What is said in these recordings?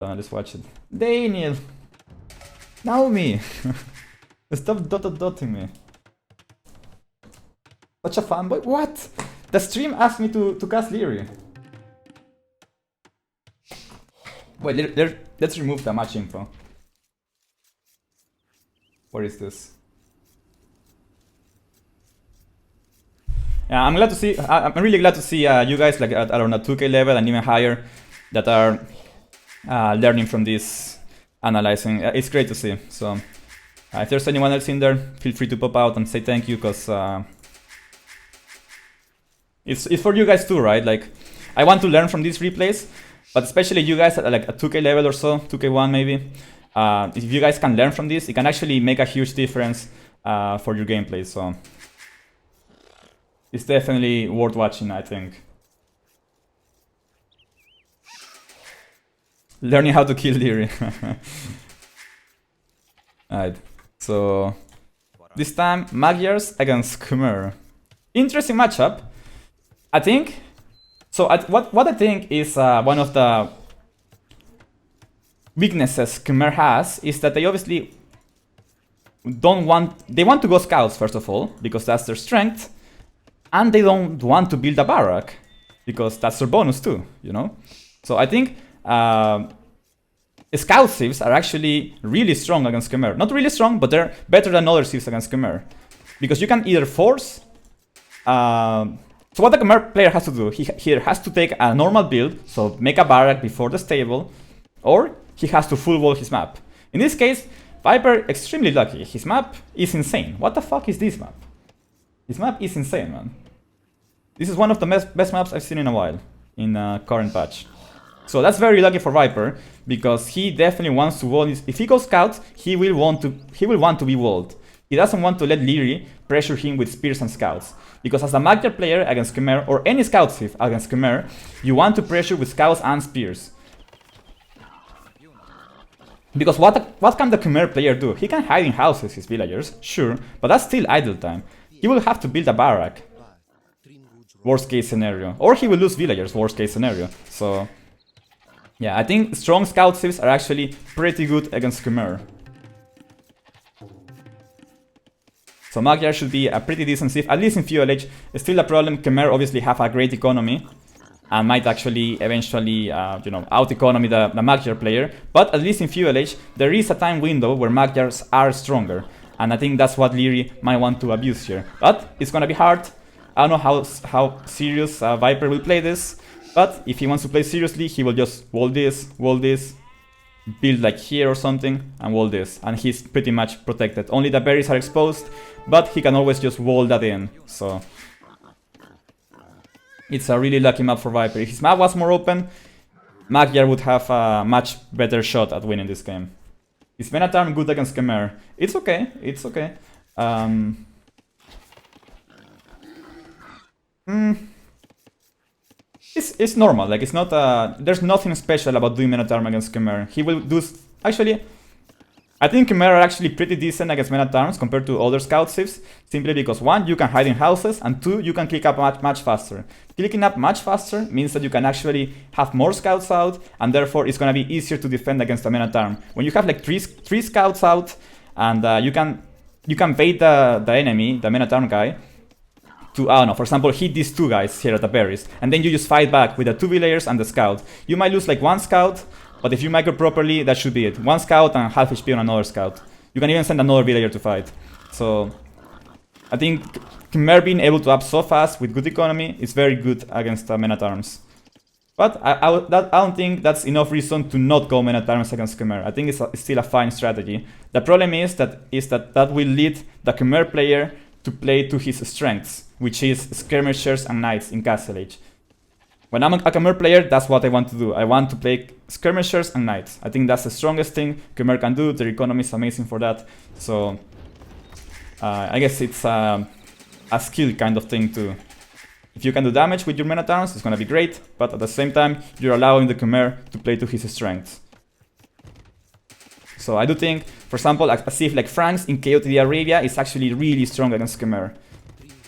Let's watch it. Daniel! Naomi! Stop dotting me. Such a fanboy. What? The stream asked me to cast Liereyyy. Wait, let's remove the match info. Where is this? Yeah, I'm glad to see. I'm really glad to see you guys like at around a 2K level and even higher that are learning from this, analyzing. It's great to see. So if there's anyone else in there, feel free to pop out and say thank you, because it's for you guys too, right? Like, I want to learn from these replays, but especially you guys at like a 2K level or so, 2K1 maybe. If you guys can learn from this, it can actually make a huge difference for your gameplay. So it's definitely worth watching, I think. Learning how to kill Liereyyy. Alright, so this time Magyars against Khmer. Interesting matchup, I think. So what I think is one of the weaknesses Khmer has is that they obviously want to go scouts first of all, because that's their strength, and they don't want to build a barrack because that's their bonus too, you know. So I think scout civs are actually really strong against Khmer. Not really strong, but they're better than other civs against Khmer, because you can either force. So what the Khmer player has to do, he has to take a normal build, so make a barrack before the stable, or he has to full wall his map. In this case, Viper extremely lucky. His map is insane. What the fuck is this map? This map is insane, man. This is one of the best maps I've seen in a while in current patch. So that's very lucky for Viper, because he definitely wants to wall. If he goes scout, he will want to be walled. He doesn't want to let Liereyyy pressure him with spears and scouts, because as a Magyar player against Khmer, or any scout civ against Khmer, you want to pressure with scouts and spears. Because what can the Khmer player do? He can hide in houses his villagers, sure, but that's still idle time. He will have to build a barrack, worst case scenario, or he will lose villagers, worst case scenario. So yeah, I think strong scout civs are actually pretty good against Khmer. So Magyar should be a pretty decent civ, at least in FULH. It's still a problem. Khmer obviously have a great economy and might actually eventually, out-economy the Magyar player. But at least in FULH, there is a time window where Magyars are stronger. And I think that's what Liereyyy might want to abuse here. But it's gonna be hard. I don't know how serious Viper will play this. But if he wants to play seriously, he will just wall this, build like here or something, and wall this. And he's pretty much protected. Only the berries are exposed, but he can always just wall that in. So it's a really lucky map for Viper. If his map was more open, Magyar would have a much better shot at winning this game. Is Venatarm good against Khmer? It's okay, it's okay. It's normal, like it's not there's nothing special about doing Venatarm against Khmer. He will do, actually, I think Khmer are actually pretty decent against Venatarms compared to other scout civs, simply because 1, you can hide in houses, and 2, you can click up much faster. Clicking up much faster means that you can actually have more scouts out, and therefore it's gonna be easier to defend against a Venatarm. When you have like three scouts out, and you can bait the enemy, the Venatarm guy, to, I don't know, for example, hit these 2 guys here at the berries, and then you just fight back with the 2 villagers and the scout. You might lose like 1 scout, but if you micro properly, that should be it. 1 scout and half HP on another scout. You can even send another villager to fight. So I think Khmer being able to up so fast with good economy is very good against Venatarms. But I don't think that's enough reason to not go Venatarms against Khmer. I think it's still a fine strategy. The problem is that will lead the Khmer player to play to his strengths, which is skirmishers and knights in Castle Age. When I'm a Khmer player, that's what I want to do. I want to play skirmishers and knights. I think that's the strongest thing Khmer can do. Their economy is amazing for that. So I guess it's a skill kind of thing too. If you can do damage with your Venatarms, it's gonna be great, but at the same time, you're allowing the Khmer to play to his strengths. So I do think, for example, a civ like Franks in KOTD Arabia is actually really strong against Khmer.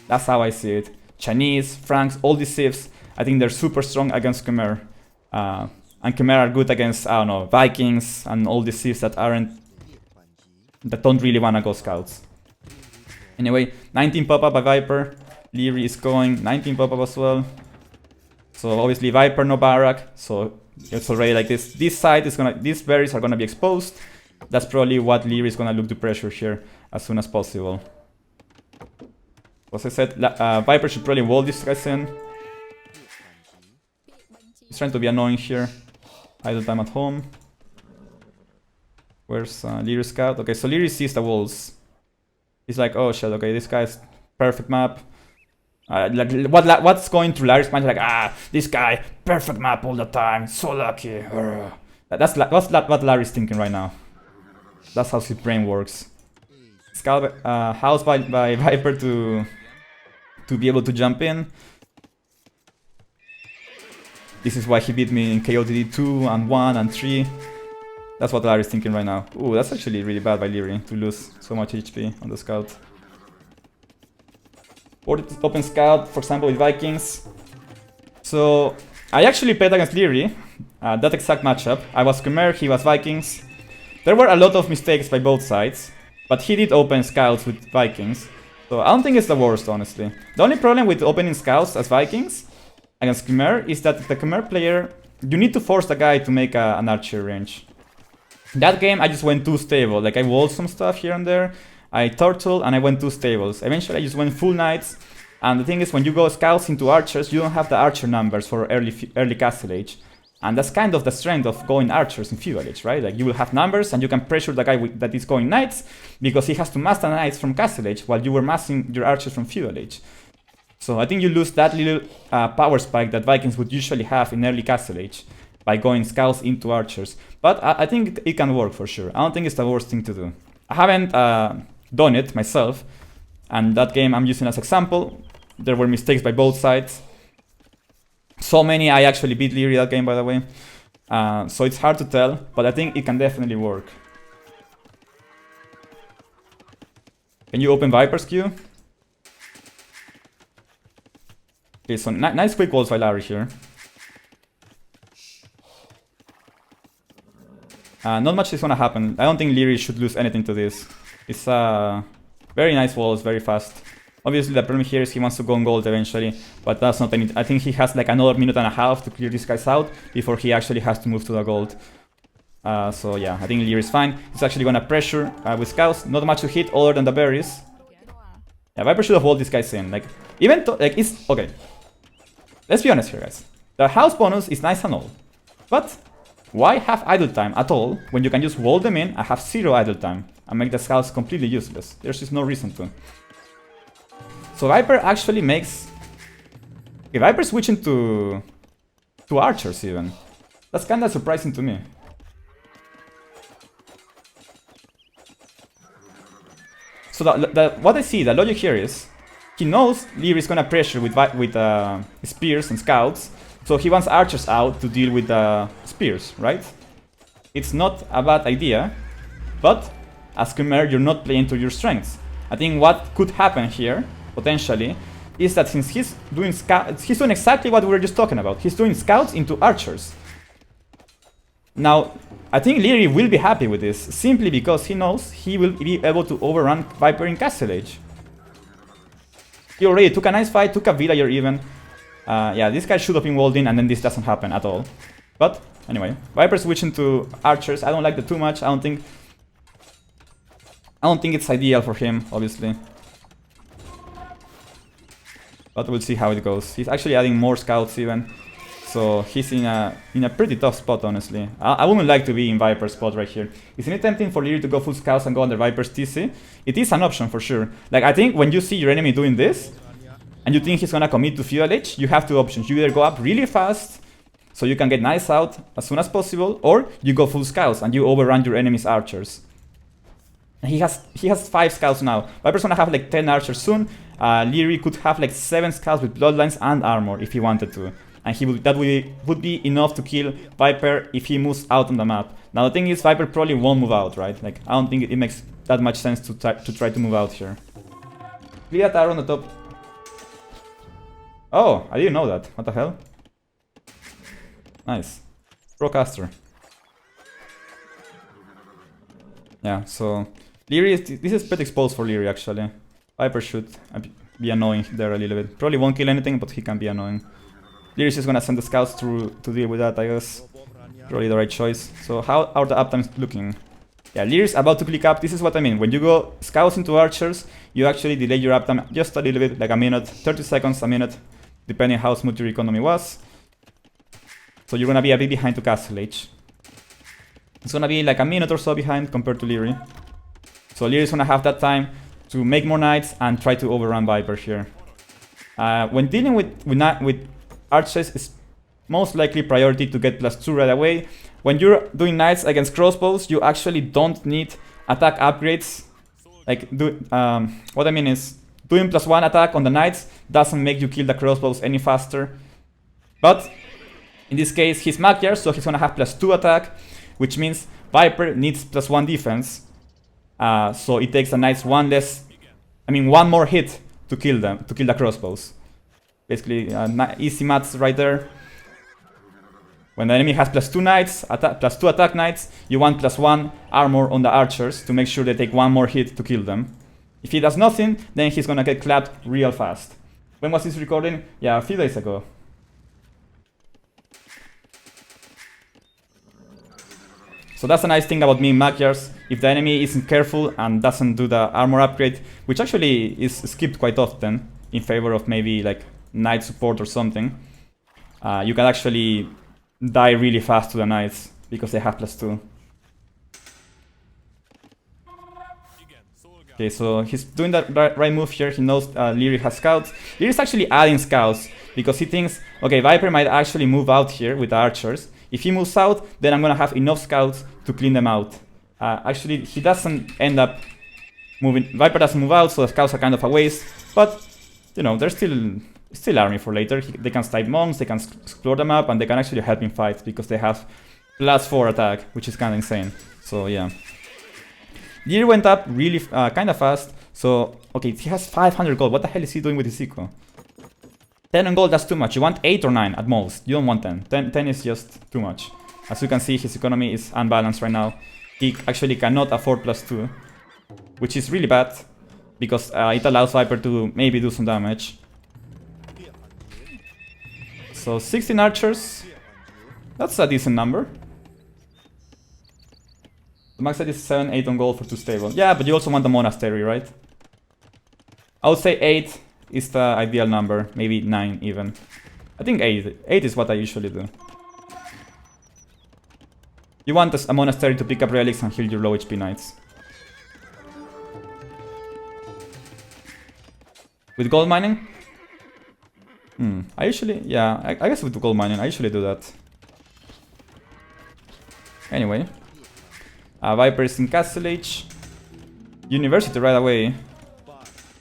That's how I see it. Chinese, Franks, all these civs, I think they're super strong against Khmer. And Chimera are good against, I don't know, Vikings and all the Sieves that don't really wanna go scouts. Anyway, 19 pop-up by Viper. Liereyyy is going 19 pop-up as well. So obviously Viper, no Barak. So it's already like this. This side is gonna, these berries are gonna be exposed. That's probably what Liereyyy is gonna look to pressure here as soon as possible. As I said, Viper should probably wall this guys in. He's trying to be annoying here. Idle time at home. Where's Liereyyy scout? Okay, so Liereyyy sees the walls. He's like, oh shit, okay, this guy's perfect map. Like what's going through Larry's mind? Like, this guy, perfect map all the time, so lucky. That's what Larry's thinking right now. That's how his brain works. Scout house by Viper to be able to jump in. This is why he beat me in KOTD 2 and 1 and 3. That's what Larry's thinking right now. Ooh, that's actually really bad by Liereyyy to lose so much HP on the scout. Or open scout, for example, with Vikings. So I actually played against Liereyyy, that exact matchup. I was Khmer, he was Vikings. There were a lot of mistakes by both sides, but he did open scouts with Vikings. So I don't think it's the worst, honestly. The only problem with opening scouts as Vikings against Khmer is that the Khmer player, you need to force the guy to make an archer range. That game I just went too stable, like I walled some stuff here and there, I turtle and I went too stables. Eventually I just went full knights, and the thing is when you go scouts into archers, you don't have the archer numbers for early castle age. And that's kind of the strength of going archers in feudal age, right? Like you will have numbers and you can pressure the guy that is going knights because he has to mass the knights from castle age while you were massing your archers from feudal age. So I think you lose that little power spike that Vikings would usually have in early castle age by going scouts into archers. But I think it can work for sure. I don't think it's the worst thing to do. I haven't done it myself, and that game I'm using as example. There were mistakes by both sides. So many, I actually beat Liereyyy that game, by the way. So it's hard to tell, but I think it can definitely work. Can you open Viper's queue? Okay, so nice quick walls by Liereyyy here. Not much is gonna happen. I don't think Liereyyy should lose anything to this. It's very nice walls, very fast. Obviously the problem here is he wants to go on gold eventually, but that's not any. I think he has like another minute and a half to clear these guys out before he actually has to move to the gold. So yeah, I think Liereyyy is fine. He's actually gonna pressure with scouts. Not much to hit other than the berries. Yeah, Viper should have walled these guys in. Like even like it's okay. Let's be honest here, guys. The house bonus is nice and all, but why have idle time at all when you can just wall them in and have 0 idle time and make the scouts completely useless? There's just no reason to. So Viper actually makes... Okay, Viper switching to archers even. That's kinda surprising to me. So what I see, the logic here is, he knows Liereyyy is gonna pressure with spears and scouts, so he wants archers out to deal with the spears, right? It's not a bad idea, but as Khmer, you're not playing to your strengths. I think what could happen here, potentially, is that since he's doing exactly what we were just talking about. He's doing scouts into archers. Now, I think Liereyyy will be happy with this, simply because he knows he will be able to overrun Viper in Castle Age. He already took a nice fight, took a villager even. Yeah, this guy should have been walled in, and then this doesn't happen at all. But anyway, Viper switching to archers. I don't like that too much. I don't think it's ideal for him, obviously. But we'll see how it goes. He's actually adding more scouts even. So he's in a pretty tough spot, honestly. I wouldn't like to be in Viper's spot right here. Isn't it tempting for Liereyyy to go full scouts and go under Viper's TC? It is an option for sure. Like, I think when you see your enemy doing this, and you think he's gonna commit to feudal age, you have two options. You either go up really fast, so you can get nice out as soon as possible, or you go full scouts and you overrun your enemy's archers. He has 5 scouts now. Viper's gonna have like 10 archers soon. Liereyyy could have like 7 scouts with bloodlines and armor if he wanted to. And that would be enough to kill Viper if he moves out on the map. Now the thing is, Viper probably won't move out, right? Like, I don't think it makes that much sense to try to move out here. Clear that arrow on the top. Oh, I didn't know that. What the hell? Nice. Pro caster. Yeah, so Liereyyy, this is pretty exposed for Liereyyy actually. Viper should be annoying there a little bit. Probably won't kill anything, but he can be annoying. Liereyyy is just gonna send the scouts to deal with that, I guess. Probably the right choice. So how are the uptimes looking? Yeah, Liereyy's about to click up. This is what I mean. When you go scouts into archers, you actually delay your uptime just a little bit, like a minute, 30 seconds, a minute, depending how smooth your economy was. So you're gonna be a bit behind to castle age. It's gonna be like a minute or so behind compared to Liereyyy. So Liereyy's gonna have that time to make more knights and try to overrun Viper here. When dealing with archers, it's most likely priority to get +2 right away. When you're doing knights against crossbows, you actually don't need attack upgrades. Like, what I mean is, doing +1 attack on the knights doesn't make you kill the crossbows any faster. But in this case, he's Magyar, so he's gonna have +2 attack, which means Viper needs +1 defense. So it takes the knights one more hit to kill them, to kill the crossbows. Basically, easy maths right there. When the enemy has +2 knights, +2 attack knights, you want +1 armor on the archers to make sure they take one more hit to kill them. If he does nothing, then he's gonna get clapped real fast. When was this recording? Yeah, a few days ago. So that's a nice thing about me in Magyars. If the enemy isn't careful and doesn't do the armor upgrade, which actually is skipped quite often in favor of maybe like knight support or something, you can actually die really fast to the knights because they have +2. Okay, so he's doing that right move here. He knows Liereyyy has scouts. Liereyy's actually adding scouts because he thinks, okay, Viper might actually move out here with the archers. If he moves out, then I'm gonna have enough scouts to clean them out. Actually, he doesn't end up moving. Viper doesn't move out, so the scouts are kind of a waste. But, you know, they're still army for later. They can snipe monks, they can explore the map, and they can actually help him fight because they have +4 attack, which is kind of insane. So, yeah. Liereyyy went up really kind of fast. So, okay, he has 500 gold. What the hell is he doing with his eco? 10 on gold, that's too much. You want 8 or 9 at most. You don't want 10. 10 is just too much. As you can see, his economy is unbalanced right now. He actually cannot afford +2, which is really bad because it allows Viper to maybe do some damage. So 16 archers, that's a decent number. The max set is 7, 8 on gold for 2 stable. Yeah, but you also want the monastery, right? I would say 8 is the ideal number, maybe 9 even. I think 8. 8 is what I usually do. You want a monastery to pick up relics and heal your low HP knights. With gold mining? I usually, yeah, I guess with gold mining, I usually do that. Anyway. Viper is in Castle Age. University right away.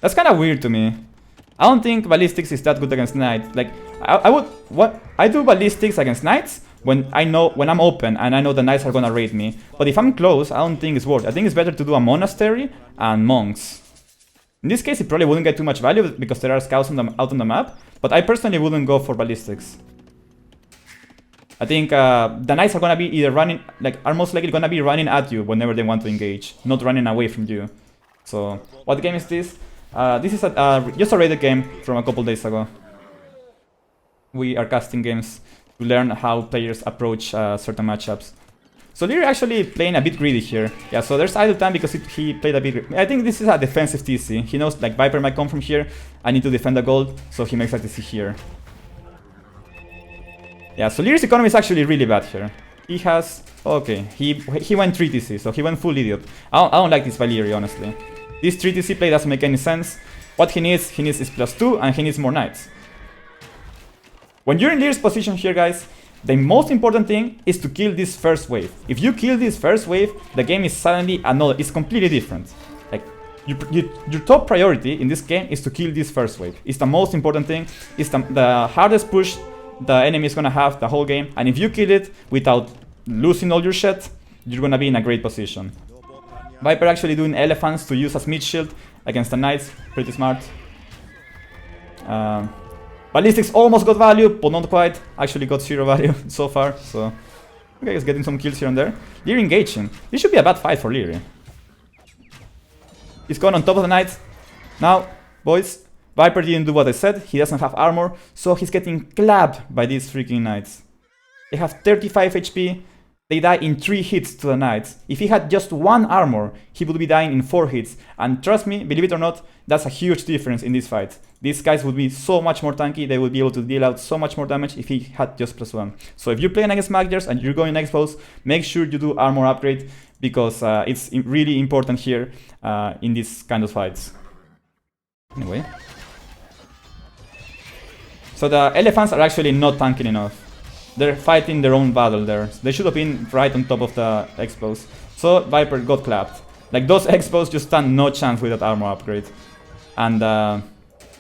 That's kind of weird to me. I don't think ballistics is that good against knights. Like, I do ballistics against knights when I'm open and I know the knights are gonna raid me. But if I'm close, I don't think it's worth it. I think it's better to do a monastery and monks. In this case, it probably wouldn't get too much value because there are scouts out on the map. But I personally wouldn't go for ballistics. I think the knights are gonna be either running, like, are most likely gonna be running at you whenever they want to engage, not running away from you. So, what game is this? This is just a rated game from a couple days ago. We are casting games to learn how players approach certain matchups. So Liereyyy actually playing a bit greedy here. Yeah, so there's idle time because he played a bit. I think this is a defensive TC. He knows like Viper might come from here. I need to defend the gold, so he makes a TC here. Yeah, so Liereyy's economy is actually really bad here. He has... Okay, he went 3 TC, so he went full idiot. I don't like this by Liereyyy, honestly. This 3 TC play doesn't make any sense. What he needs is +2 and he needs more knights. When you're in Liereyy's position here, guys, the most important thing is to kill this first wave. If you kill this first wave, the game is suddenly it's completely different. Like, your top priority in this game is to kill this first wave. It's the most important thing. It's the hardest push the enemy is gonna have the whole game. And if you kill it without losing all your shit, you're gonna be in a great position. Viper actually doing elephants to use as mid shield against the knights. Pretty smart. Ballistics almost got value, but not quite. Actually got 0 value so far. So Okay, he's getting some kills here and there. Liereyyy engaging. This should be a bad fight for Liereyyy. He's going on top of the knights. Now, boys, Viper didn't do what I said. He doesn't have armor, so he's getting clapped by these freaking knights. They have 35 HP. They die in 3 hits to the knights. If he had just 1 armor, he would be dying in 4 hits. And trust me, believe it or not, that's a huge difference in this fight. These guys would be so much more tanky, they would be able to deal out so much more damage if he had just +1. So if you're playing against Magyars and you're going expose, make sure you do armor upgrade, because it's really important here in these kind of fights. Anyway. So the elephants are actually not tanking enough. They're fighting their own battle there. They should have been right on top of the expos. So Viper got clapped. Like, those expos just stand no chance with that armor upgrade. And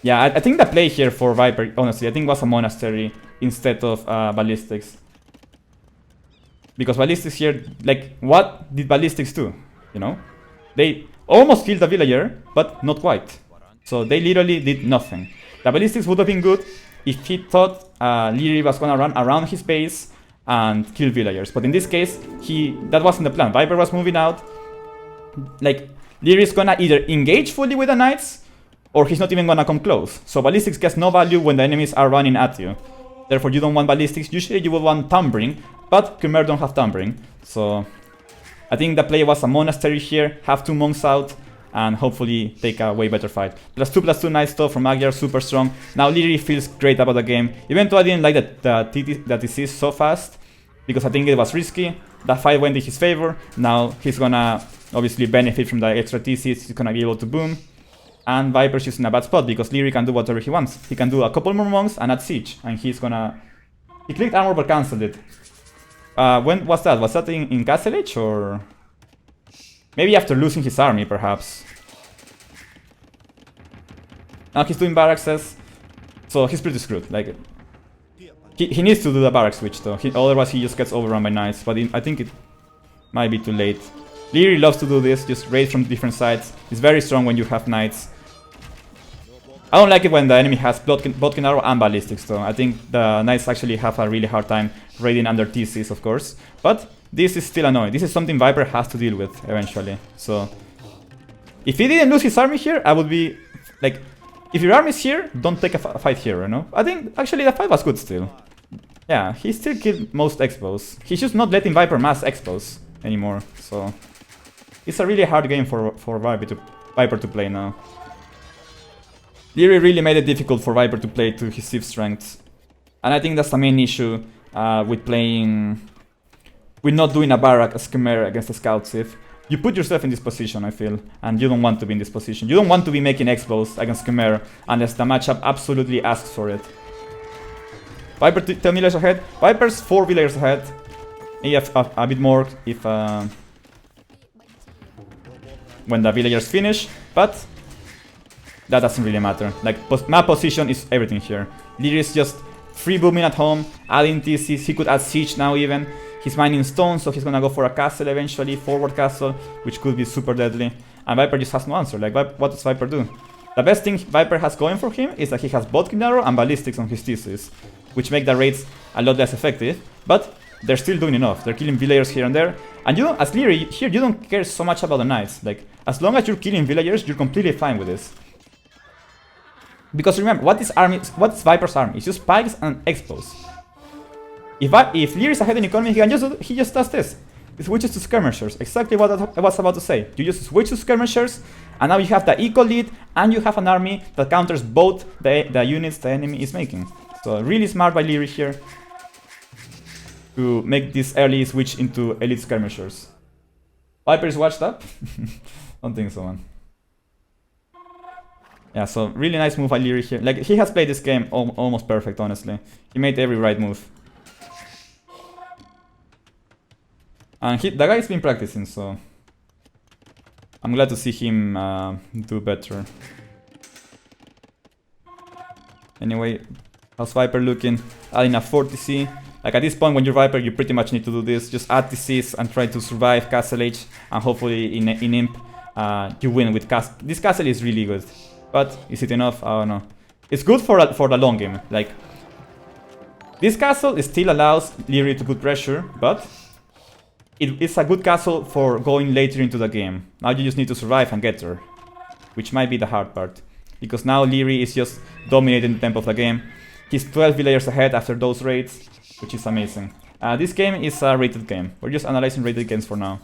yeah, I think the play here for Viper, honestly, I think was a monastery instead of ballistics. Because ballistics here, like, what did ballistics do? You know? They almost killed the villager, but not quite. So they literally did nothing. The ballistics would have been good if he thought Liereyyy was gonna run around his base and kill villagers. But in this case, that wasn't the plan. Viper was moving out. Like, Liereyyy is gonna either engage fully with the knights, or he's not even gonna come close. So ballistics gets no value when the enemies are running at you. Therefore, you don't want ballistics. Usually you will want tumbling, but Khmer don't have tumbling. So I think the play was a monastery here, have 2 monks out, and hopefully take a way better fight. +2/+2 nice stuff from Magyar, super strong. Now Liereyyy feels great about the game. Even though I didn't like that TC so fast, because I think it was risky. That fight went in his favor. Now he's gonna obviously benefit from the extra TCs. He's gonna be able to boom. And Viper's just in a bad spot because Liereyyy can do whatever he wants. He can do a couple more monks and add siege. And he's gonna... He clicked armor but cancelled it. When was that? Was that in Castle Age or... Maybe after losing his army, perhaps. Now he's doing barracks, so he's pretty screwed. Like, he needs to do the barrack switch though. Otherwise he just gets overrun by knights. But I think it might be too late. Liereyyy loves to do this, just raid from different sides. It's very strong when you have knights. I don't like it when the enemy has Bodkin arrow and ballistics though. I think the knights actually have a really hard time raiding under TCs, of course. But this is still annoying. This is something Viper has to deal with eventually. So if he didn't lose his army here, I would be like, if your army is here, don't take a fight here, you know? I think actually the fight was good still. Yeah, he still killed most expos. He's just not letting Viper mass expos anymore. So it's a really hard game for Viper to play now. Liereyyy really made it difficult for Viper to play to his Civ strengths. And I think that's the main issue with playing... with not doing a barrack as Khmer against a scout Civ. You put yourself in this position, I feel, and you don't want to be in this position. You don't want to be making expos against Khmer unless the matchup absolutely asks for it. Viper 10 villagers ahead. Viper's 4 villagers ahead. Maybe a bit more if when the villagers finish, but that doesn't really matter. Like, map position is everything here. Liereyyy is just free booming at home, adding TCs. He could add siege now even. He's mining stone, so he's gonna go for a castle eventually, forward castle, which could be super deadly. And Viper just has no answer. Like, what does Viper do? The best thing Viper has going for him is that he has Bodkin arrow and ballistics on his TCs, which make the raids a lot less effective. But they're still doing enough. They're killing villagers here and there. And you don't, as Liereyyy, here you don't care so much about the knights. Like, as long as you're killing villagers, you're completely fine with this. Because remember, what is Viper's army? It's just spikes and expos. If Liereyyy is ahead in economy, he just does this. He switches to skirmishers. Exactly what I was about to say. You just switch to skirmishers, and now you have the eco lead, and you have an army that counters both the units the enemy is making. So really smart by Liereyyy here to make this early switch into elite skirmishers. Viper is watched up? Don't think so, man. Yeah, so really nice move by Liereyyy here. Like, he has played this game almost perfect, honestly. He made every right move. And the guy's been practicing, so I'm glad to see him do better. Anyway, how's Viper looking? Adding a 40C. Like, at this point when you're Viper, you pretty much need to do this. Just add TCs and try to survive Castle Age. And hopefully in Imp, you win with Castle. This Castle is really good. But is it enough? I don't know. It's good for the long game. Like, this castle still allows Liereyyy to put pressure, but it's a good castle for going later into the game. Now you just need to survive and get there, which might be the hard part. Because now Liereyyy is just dominating the tempo of the game. He's 12 villagers ahead after those raids, which is amazing. This game is a rated game. We're just analyzing rated games for now.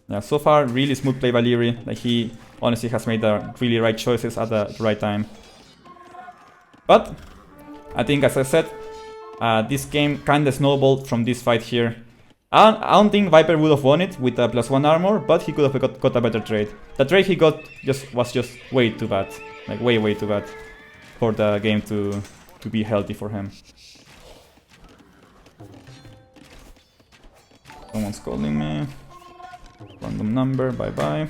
Yeah, so far, really smooth play by Liereyyy. Like, he honestly has made the really right choices at the right time. But I think, as I said, this game kinda snowballed from this fight here. I don't think Viper would have won it with a +1 armor, but he could have got a better trade. The trade he got was just way too bad. Like, way too bad for the game to be healthy for him. Someone's calling me. Random number, bye-bye.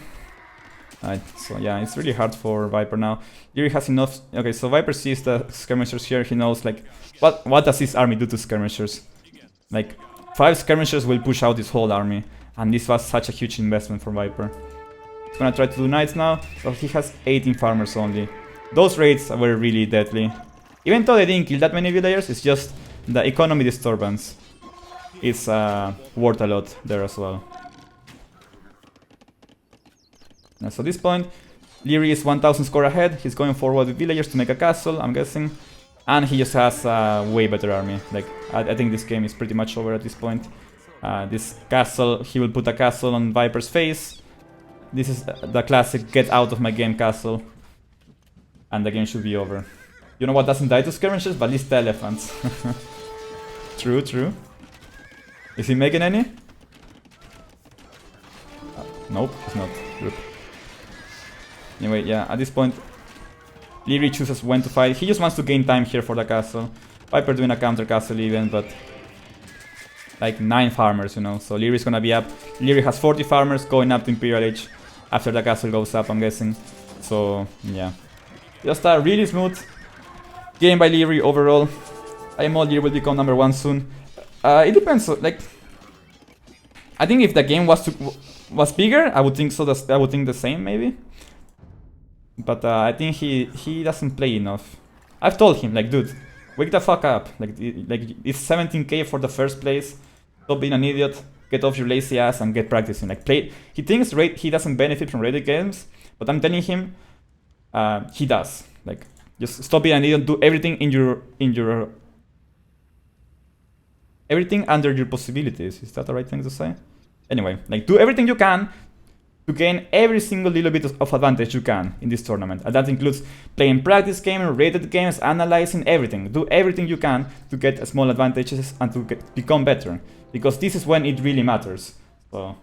So yeah, it's really hard for Viper now. Liereyyy has enough... Okay, so Viper sees the skirmishers here. He knows, like, what does this army do to skirmishers? Like, 5 skirmishers will push out this whole army. And this was such a huge investment for Viper. He's gonna try to do knights now, but he has 18 farmers only. Those raids were really deadly. Even though they didn't kill that many villagers, it's just the economy disturbance is worth a lot there as well. So at this point, Liereyyy is 1000 score ahead. He's going forward with villagers to make a castle, I'm guessing. And he just has a way better army. Like, I think this game is pretty much over at this point. This castle, he will put a castle on Viper's face. This is the classic get out of my game castle. And the game should be over. You know what doesn't die to skirmishes? But at least the elephants. True, true. Is he making any? Nope, he's not. Rip. Anyway, yeah, at this point, Liereyyy chooses when to fight. He just wants to gain time here for the castle. Viper doing a counter castle even, but like 9 farmers, you know. So Liereyy's gonna be up. Liereyyy has 40 farmers going up to Imperial Age after the castle goes up, I'm guessing. So yeah, just a really smooth game by Liereyyy overall. IMO Liereyyy will become #1 soon. It depends. Like, I think if the game was bigger, I would think so. I would think the same maybe. But I think he doesn't play enough. I've told him, like, dude, wake the fuck up. Like it's 17k for the first place. Stop being an idiot. Get off your lazy ass and get practicing. Like, play. He thinks he doesn't benefit from rated games, but I'm telling him, he does. Like, just stop being an idiot. Do everything everything under your possibilities. Is that the right thing to say? Anyway, like, do everything you can to gain every single little bit of advantage you can in this tournament. And that includes playing practice games, rated games, analyzing everything. Do everything you can to get small advantages and to become better. Because this is when it really matters. So,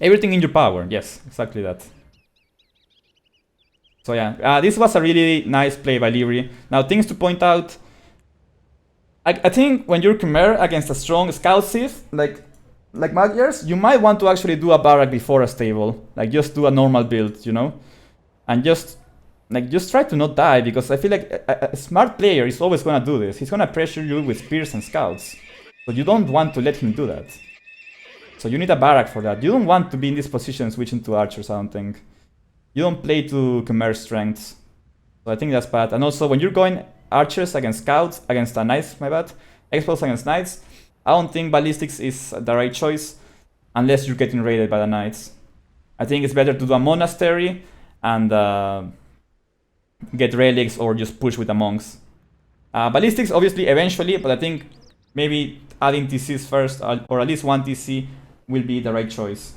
everything in your power. Yes, exactly that. So yeah, this was a really nice play by Liereyyy. Now, things to point out. I think when you're Khmer against a strong scout Sith, like Magyars, you might want to actually do a barrack before a stable. Like, just do a normal build, you know? And just try to not die, because I feel like a smart player is always gonna do this. He's gonna pressure you with spears and scouts. So you don't want to let him do that. So you need a barrack for that. You don't want to be in this position switching to archers, I don't think. You don't play to Khmer strengths. So I think that's bad. And also, when you're going archers against scouts, against knights, my bad, X-Bows against knights, I don't think ballistics is the right choice unless you're getting raided by the knights. I think it's better to do a monastery and get relics or just push with the monks. Ballistics, obviously, eventually, but I think maybe adding TCs first, or at least one TC, will be the right choice.